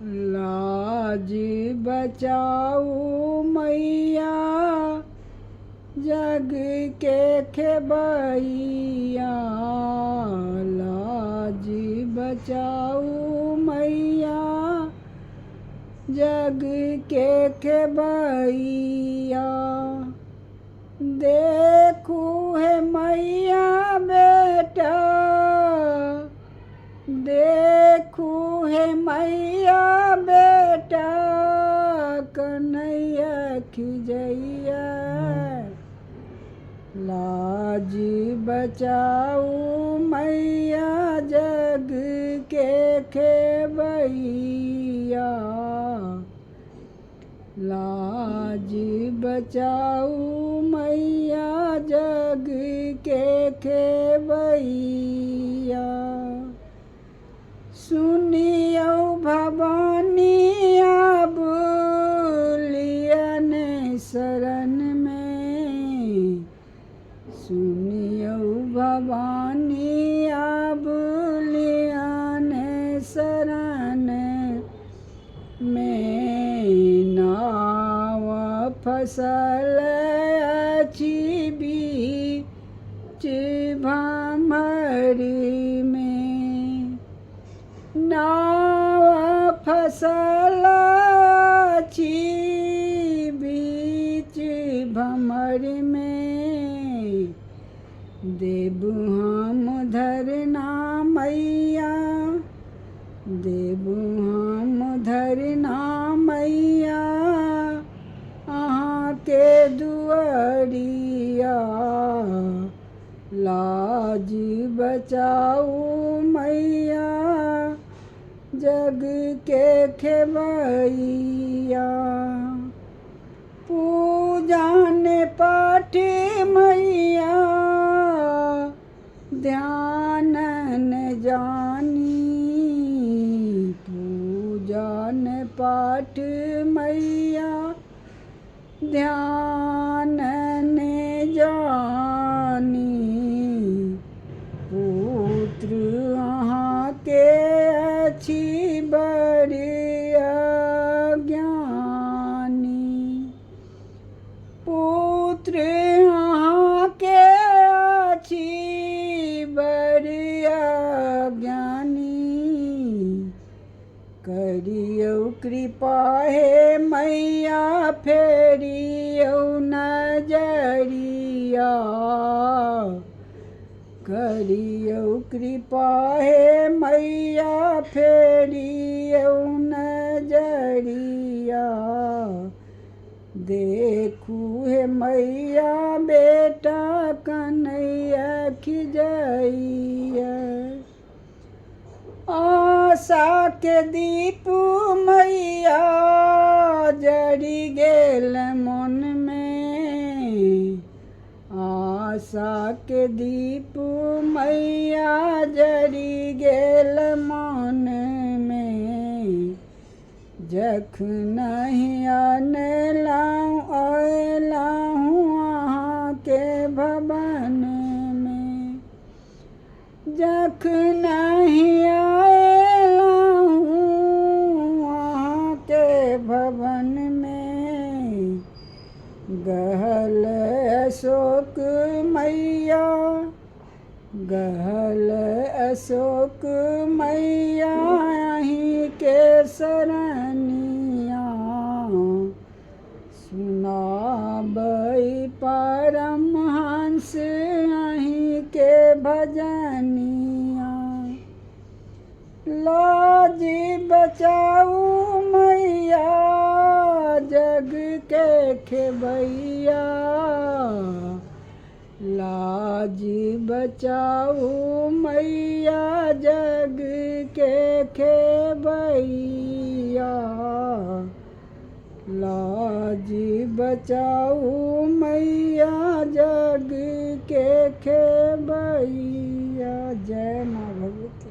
लाज बचाऊ मैया जग के खेबैया। लाज बचाऊ मैया जग के खेबैया। देखू है मैया बेटा, देखू है मैया बेटा कन्हैया खिजैया। लाज बचाऊ मैया जग के खेबैया। लाज बचाऊ मैया जग के खेबैया। सुनियो भवानी अब लियन शरण में। सुनियो भवानी अब लियन शरण में। नाव फसल अछि बीच भमरी में। नाव फसल अछि बीच भमर में। देबू हम धरना मैया, देबू हम धरना मैया अहाँ के दुआरिया। लाज बचाऊ मैया जग के खेबैया। पूजन पाठ मैया ध्यान न जानी। पूजन पाठ मैया ध्यान न जानी। पुत्र अहाँ के अछि बड़ी अज्ञानी। पुत्र अहाँ के अछि बड़ी अज्ञानी। करियौ कृपा हे मैया फेरियौ नजरिया। करियौ कृपा हे मैया फेरियौ नजरिया। देखू हे मैया बेटा कन्हैया खिजैया। आशा के दीप मैया जरि गेल मन में। आशा के दीप मैया जरि गेल मन में। जखनहि अनलहुँ अयलहुँ अहाँ के भवन में। जखनहि अयलहुँ अहाँ के भवन में। गहल अशोक मैया, गहल अशोक मैया अहीं के शरणिया। सुनाबै परमहंस अहीं के भजनिया। लाज बचाऊ मैया जग के खेबैया। लाज बचाऊ मैया जग के खेबैया। लाज बचाऊ मैया जग के खेबैया। जय माँ भगवती।